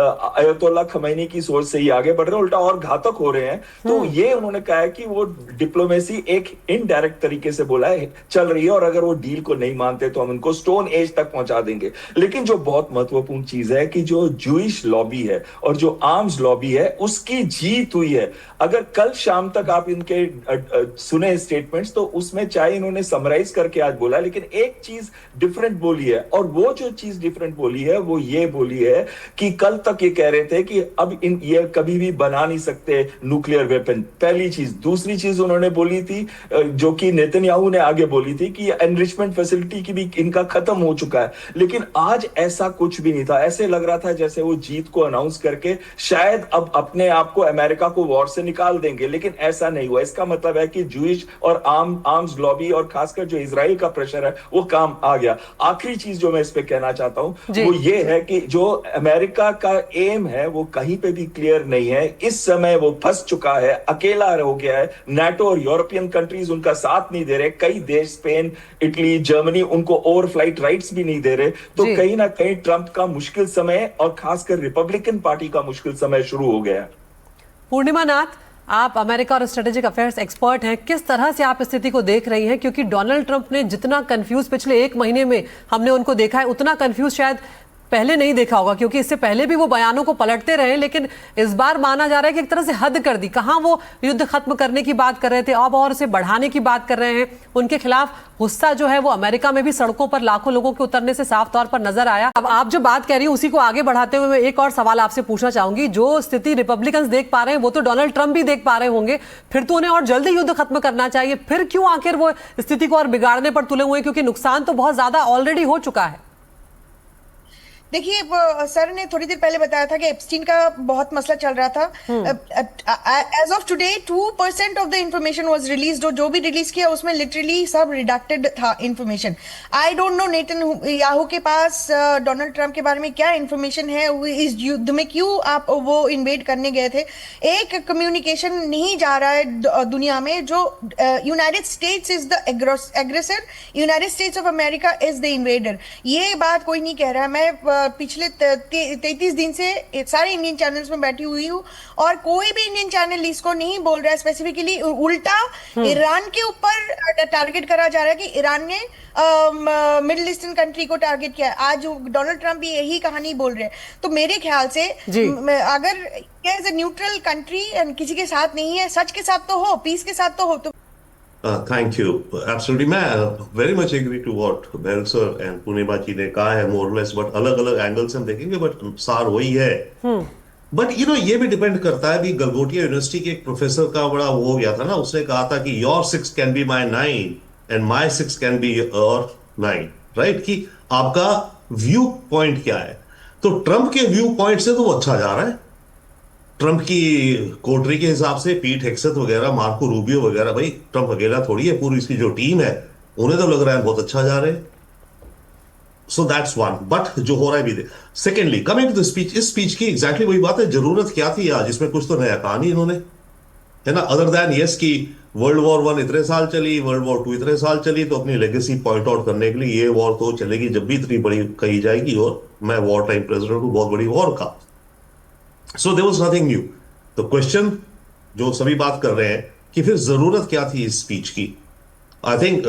अयतुल्ला खमैनी की सोच से ही आगे बढ़ रहे हैं, उल्टा और घातक हो रहे हैं। तो ये उन्होंने कहा है कि वो डिप्लोमेसी एक इनडायरेक्ट तरीके से बोला है चल रही है, और अगर वो डील को नहीं मानते तो हम उनको स्टोन एज तक पहुंचा देंगे। लेकिन जो बहुत महत्वपूर्ण चीज है कि जो जूइश लॉबी है और जो आर्म्स लॉबी है उसकी जीत हुई है। अगर कल शाम तक आप इनके सुने स्टेटमेंट्स, तो उसमें चाहे इन्होंने समराइज करके आज बोला, लेकिन एक चीज डिफरेंट बोली है, और वो जो चीज डिफरेंट बोली है वो ये बोली है कि कल तक ये कह रहे थे कि अब ये कभी भी बना नहीं सकते न्यूक्लियर वेपन, पहली चीज। दूसरी चीज उन्होंने बोली थी, जो कि नेतन्याहू ने आगे बोली थी, कि एनरिचमेंट फैसिलिटी की भी इनका खत्म हो चुका है। लेकिन आज ऐसा कुछ भी नहीं था। ऐसे लग रहा था जैसे वो जीत को अनाउंस करके शायद अब अपने आप को, अमेरिका को वॉर से निकाल देंगे, लेकिन ऐसा नहीं हुआ। इसका मतलब है कि जूइश और आर्म्स लॉबी और खासकर जो इजराइल का प्रेशर है वो काम आ गया। आखिरी चीज जो मैं इस पे कहना चाहता हूं वो ये है कि जो अमेरिका का एम है वो कहीं पे भी क्लियर नहीं है। इस समय वो फंस चुका है, अकेला हो गया है। नाटो और यूरोपियन कंट्रीज उनका साथ नहीं दे रहे, कई देश स्पेन, इटली, जर्मनी उनको ओवरफ्लाइट राइट्स भी नहीं दे रहे। तो कहीं ना कहीं ट्रंप का मुश्किल समय और खासकर रिपब्लिकन पार्टी का मुश्किल समय शुरू हो गया। पूर्णिमा नाथ, आप अमेरिका और स्ट्रेटेजिक अफेयर्स एक्सपर्ट हैं, किस तरह से आप स्थिति को देख रही हैं? क्योंकि डोनाल्ड ट्रंप ने जितना कंफ्यूज पिछले एक महीने में हमने उनको देखा है, उतना कंफ्यूज शायद पहले नहीं देखा होगा, क्योंकि इससे पहले भी वो बयानों को पलटते रहे। लेकिन इस बार माना जा रहा है कि एक तरह से हद कर दी। कहाँ वो युद्ध खत्म करने की बात कर रहे थे, अब और उसे बढ़ाने की बात कर रहे हैं। उनके खिलाफ गुस्सा जो है वो अमेरिका में भी सड़कों पर लाखों लोगों के उतरने से साफ तौर पर नजर आया। अब आप जो बात कह रही हैं उसी को आगे बढ़ाते हुए मैं एक और सवाल आपसे पूछना चाहूंगी। जो स्थिति रिपब्लिकन्स देख पा रहे हैं वो तो डोनाल्ड ट्रंप भी देख पा रहे होंगे, फिर तो उन्हें और जल्दी युद्ध खत्म करना चाहिए। फिर क्यों आखिर वो स्थिति को और बिगाड़ने पर तुले हुए हैं, क्योंकि नुकसान तो बहुत ज्यादा ऑलरेडी हो चुका है। देखिए, सर ने थोड़ी देर पहले बताया था कि एप्स्टीन का बहुत मसला चल रहा था। As of today 2% of the information was release. जो भी रिलीज किया उसमें लिटरली सब रिडक्टेड था information. I don't know Netanyahu के पास डोनाल्ड ट्रंप के बारे में क्या इंफॉर्मेशन है, इस युद्ध में क्यों आप वो इन्वेड करने गए थे। एक कम्युनिकेशन नहीं जा रहा है दुनिया में जो United states is the aggressor, United states of America is the invader. ये बात कोई नहीं कह रहा है। मैं पिछले 33 दिन से सारे इंडियन चैनल्स में बैठी हुई हूँ और कोई भी इंडियन चैनल इसको नहीं बोल रहा है स्पेसिफिकली। उल्टा ईरान के ऊपर टारगेट करा जा रहा है कि ईरान ने मिडिल ईस्टर्न कंट्री को टारगेट किया। आज डोनाल्ड ट्रंप भी यही कहानी बोल रहे हैं। तो मेरे ख्याल से अगर एज ए न्यूट्रल कंट्री किसी के साथ नहीं है, सच के साथ तो हो, पीस के साथ तो हो। तो थैंक यू। एब्सोल्युटली, मैं very much agree to what Bell sir and Purnima ji ने कहा है, मोर लेस, बट अलग अलग एंगल से हम देखेंगे, बट सार वही है। बट ये भी डिपेंड करता है। अभी गलगोटिया यूनिवर्सिटी के एक प्रोफेसर का बड़ा वो हो गया था ना, उसने कहा था कि your 6 can be my 9 and my 6 can be your 9, right? कि आपका व्यू पॉइंट क्या है। तो ट्रंप के व्यू पॉइंट से तो वो अच्छा जा रहा है। ट्रंप की कोटरी के हिसाब से पीट हेक्सेथ वगैरह, मार्को रूबियो वगैरह, भाई ट्रंप अकेला थोड़ी है, पूरी इसकी जो टीम है उन्हें तो लग रहा है बहुत अच्छा जा रहे हैं। So that's one. बट जो हो रहा है भी, secondly coming to the speech, इस स्पीच की एग्जैक्टली वही बात है, जरूरत क्या थी आज? इसमें कुछ तो नया कहा नहीं इन्होंने, है ना, अदर दैन यस कि वर्ल्ड वॉर 1 इतने साल चली, वर्ल्ड वॉर 2 इतने साल चली, तो अपनी लेगेसी पॉइंट आउट करने के लिए ये वॉर तो चलेगी जब भी इतनी बड़ी कही जाएगी, और मैं वॉर टाइम प्रेसिडेंट हूं बहुत बड़ी वॉर का। So there was nothing new. तो क्वेश्चन जो सभी बात कर रहे हैं कि फिर जरूरत क्या थी इस स्पीच की? I think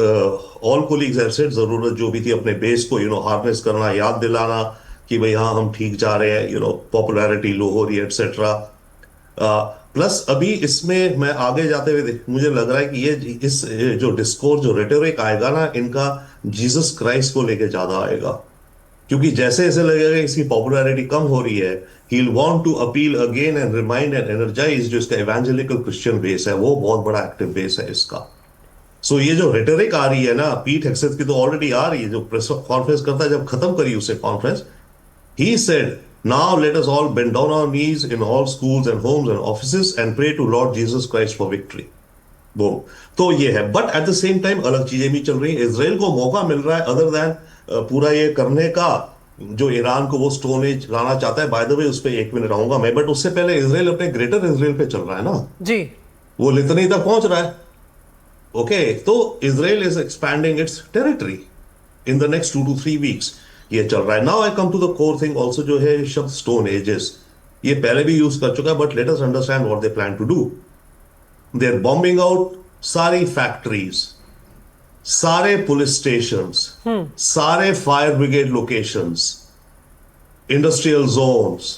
all colleagues have said जरूरत जो भी थी अपने बेस को हार्नेस करना, याद दिलाना कि भाई हाँ हम ठीक जा रहे हैं, पॉपुलैरिटी लो हो रही है, एटसेट्रा। प्लस अभी इसमें मैं आगे जाते हुए मुझे लग रहा है कि इस जो डिस्कोर्स, जो रेटोरिक आएगा ना इनका, जीसस क्राइस्ट को लेके ज्यादा आएगा। क्योंकि जैसे ऐसे लगेगा इसकी पॉपुलैरिटी कम हो रही है, he'll want to appeal again and remind and energize जो इसका evangelical Christian बेस है, वो बहुत बड़ा एक्टिव बेस है इसका। सो ये जो रेटोरिक आ रही है ना, पीट हेक्सेथ की तो ऑलरेडी आ रही है, जो प्रेस कॉन्फ्रेंस करता है, जब खत्म करी उससे conference, he said now let us all bend down our knees in all schools and homes and offices and pray to Lord Jesus Christ for victory। boom। तो ये है। But at the same time अलग चीजें भी चल रही है। Israel को मौका मिल रहा है अदर देन पूरा ये करने का, जो ईरान को वो स्टोन एज लाना चाहता है। बाय द वे उस पर 1 मिनट रहूंगा मैं, बट उससे पहले इजराइल अपने ग्रेटर इजराइल पे चल रहा है ना जी, वो लितनी तक पहुंच रहा है। ओके, तो Israel is expanding its territory in the next 2 to 3 weeks. ये चल रहा है. Now I come to the core thing also, जो है शब्द स्टोन एजेस, ये पहले भी यूज कर चुका है, but let us understand what they plan to do. They are bombing out सारी फैक्ट्रीज, सारे पुलिस स्टेशंस, सारे fire brigade locations, industrial zones,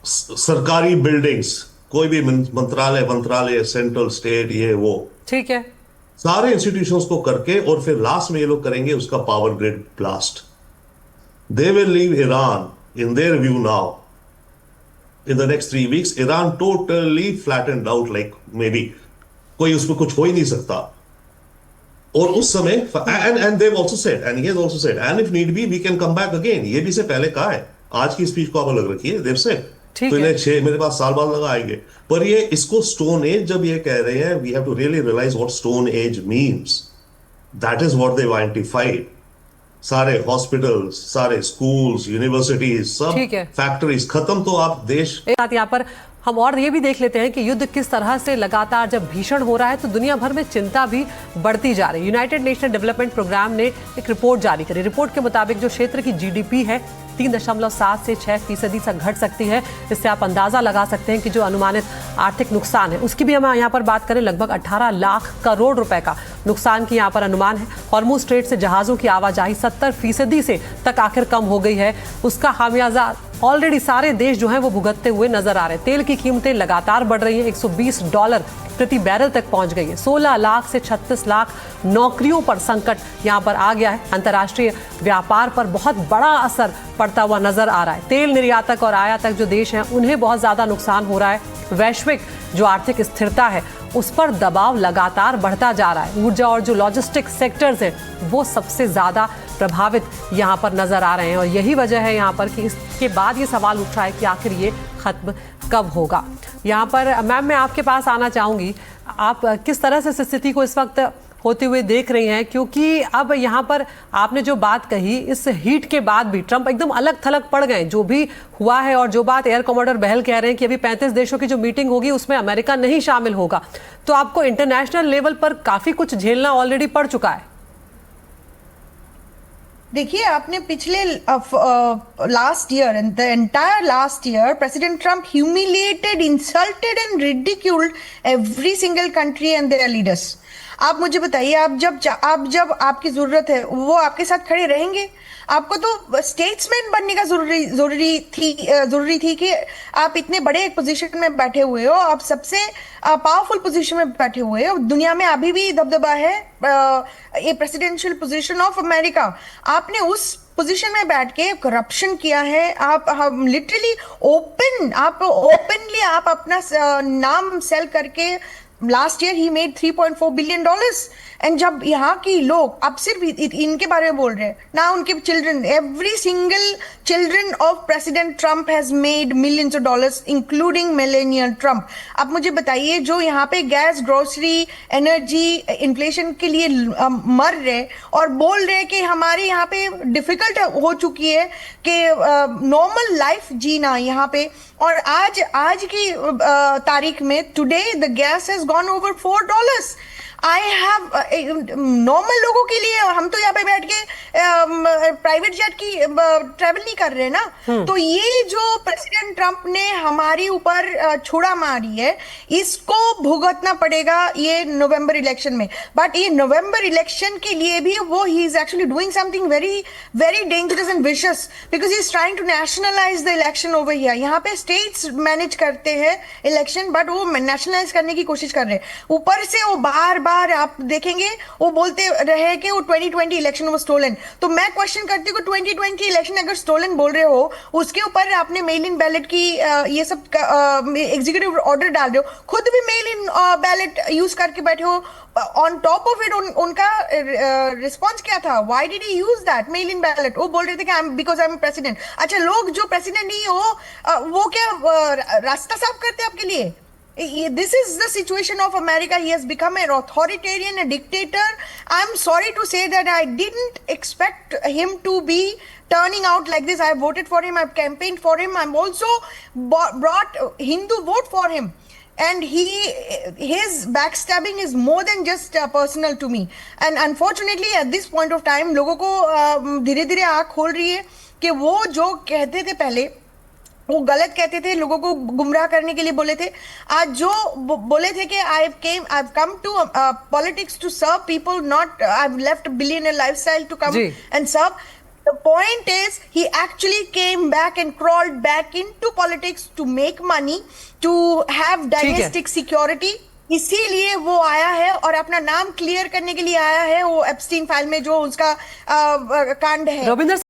सरकारी बिल्डिंग्स, कोई भी मंत्रालय, सेंट्रल, स्टेट, ये वो, ठीक है, सारे इंस्टीट्यूशंस को करके, और फिर लास्ट में ये लोग करेंगे उसका power grid blast. They will leave Iran in their view now in the next 3 weeks. Iran totally flattened out, like may be कोई उसमें कुछ हो ही नहीं सकता. और उस समय and they also said, and he has also said, and if need be we can come back again. ये भी से पहले कहा है, आज की स्पीच को आप अलग रखिए, देव सेड. तो इन्हें 6 मेरे पास साल बाद लगा आएंगे. पर ये इसको स्टोन एज जब ये कह रहे हैं, we have to really realise what stone age means. That is what they identified. सारे हॉस्पिटल्स, सारे स्कूल्स, यूनिवर्सिटीज, सब फैक्ट्रीज खत्म. तो आप देश यहाँ पर हम और ये भी देख लेते हैं कि युद्ध किस तरह से लगातार जब भीषण हो रहा है तो दुनिया भर में चिंता भी बढ़ती जा रही है. यूनाइटेड नेशन डेवलपमेंट प्रोग्राम ने एक रिपोर्ट जारी करी. रिपोर्ट के मुताबिक जो क्षेत्र की जीडीपी है 3.7 से 6% तक घट सकती है. इससे आप अंदाजा लगा सकते हैं कि जो अनुमानित आर्थिक नुकसान है उसकी भी हम यहाँ पर बात करें, लगभग 18 लाख करोड़ रुपए का नुकसान की यहाँ पर अनुमान है. हॉर्मुज़ स्ट्रेट से जहाज़ों की आवाजाही 70% से तक आखिर कम हो गई है. उसका खामियाजा ऑलरेडी सारे देश जो हैं वो भुगतते हुए नजर आ रहे हैं. तेल की कीमतें लगातार बढ़ रही हैं, $120 प्रति बैरल तक पहुंच गई है. 16 लाख से 36 लाख नौकरियों पर संकट यहां पर आ गया है. अंतर्राष्ट्रीय व्यापार पर बहुत बड़ा असर पड़ता हुआ नजर आ रहा है. तेल निर्यातक और आयातक जो देश हैं उन्हें बहुत ज्यादा नुकसान हो रहा है. वैश्विक जो आर्थिक स्थिरता है उस पर दबाव लगातार बढ़ता जा रहा है. ऊर्जा और जो लॉजिस्टिक सेक्टर्स हैं वो सबसे ज्यादा प्रभावित यहाँ पर नजर आ रहे हैं. और यही वजह है यहाँ पर कि इसके बाद ये सवाल उठ रहा है कि आखिर ये खत्म कब होगा. यहाँ पर मैम मैं आपके पास आना चाहूँगी, आप किस तरह से स्थिति को इस वक्त होते हुए देख रही हैं, क्योंकि अब यहाँ पर आपने जो बात कही इस हीट के बाद भी ट्रंप एकदम अलग थलग पड़ गए. जो भी हुआ है और जो बात एयर कमोडर बहल कह रहे हैं कि अभी 35 देशों की जो मीटिंग होगी उसमें अमेरिका नहीं शामिल होगा, तो आपको इंटरनेशनल लेवल पर काफ़ी कुछ झेलना ऑलरेडी पड़ चुका है. देखिए, आपने पिछले last year, the entire last year, president Trump humiliated, insulted and ridiculed every single country and their leaders. आप मुझे बताइए, आप जब आपकी जरूरत है वो आपके साथ खड़े रहेंगे? आपको तो स्टेट्समैन बनने का जरूरी थी कि आप इतने बड़े एक पोजीशन में बैठे हुए हो, आप सबसे पावरफुल पोजीशन में बैठे हुए हो. दुनिया में अभी भी दबदबा है ये प्रेसिडेंशियल पोजीशन ऑफ अमेरिका. आपने उस पोजीशन में बैठ के करप्शन किया है. आप लिटरली ओपनली आप अपना नाम सेल करके last year he made $3.4 billion. And जब यहाँ की लोग अब सिर्फ इनके बारे में बोल रहे हैं ना, उनके children, every single children of president Trump has made millions of dollars including millennial Trump. अब मुझे बताइए, जो यहाँ पे गैस, ग्रोसरी, एनर्जी, इन्फ्लेशन के लिए मर रहे और बोल रहे कि हमारे यहाँ पे डिफिकल्ट हो चुकी है कि नॉर्मल लाइफ जीना यहाँ पे. और आज की तारीख में today the gas has gone over $4. I have normal लोगों के लिए, हम तो यहाँ पे बैठ के प्राइवेट जेट की ट्रैवल नहीं कर रहे ना. तो ये जो प्रेसिडेंट ट्रंप ने हमारे ऊपर छुरा मारी है, इसको भुगतना पड़ेगा ये नवंबर इलेक्शन में. बट ये नवंबर इलेक्शन के लिए भी वो he is actually doing something very very dangerous and vicious, because he is trying to nationalise the election over here. यहाँ पे स्टेट्स मैनेज करते हैं इलेक्शन, बट वो नेशनलाइज करने की कोशिश कर रहे हैं. ऊपर से वो बार आप देखेंगे वो बोलते रहे कि वो 2020 इलेक्शन वो स्टोलन. तो मैं क्वेश्चन करती हूँ, 2020 इलेक्शन अगर स्टोलन बोल रहे हो, उसके ऊपर आपने मेल इन बैलेट की ये सब एग्जीक्यूटिव ऑर्डर डाल रहे हो, खुद भी मेल इन बैलेट यूज करके बैठे हो. ऑन टॉप ऑफ इट उनका रिस्पॉन्स क्या था? Why did he use that mail in ballot? वो बोल रहे थे कि बिकॉज आई एम प्रेसिडेंट. अच्छा, लोग जो प्रेसिडेंट नहीं हो वो क्या रास्ता साफ करते हैं आपके लिए? This is the situation of America. He has become an authoritarian, a dictator. I'm sorry to say that I didn't expect him to be turning out like this. I voted for him. I've campaigned for him. I'm also brought Hindu vote for him. and his backstabbing is more than just personal to me. And unfortunately at this point of time लोगों को धीरे धीरे आँख खोल रही है कि वो जो कहते थे पहले वो गलत कहते थे, लोगों को गुमराह करने के लिए बोले थे, आज जो बोले थे कि I've come to politics to serve people, not I've left billionaire lifestyle to come and serve. The point is he actually came back and crawled back into politics to make money, to have dynastic security. इसीलिए वो आया है और अपना नाम clear करने के लिए आया है, वो एप्स्टीन फाइल में जो उसका कांड है। रविंदर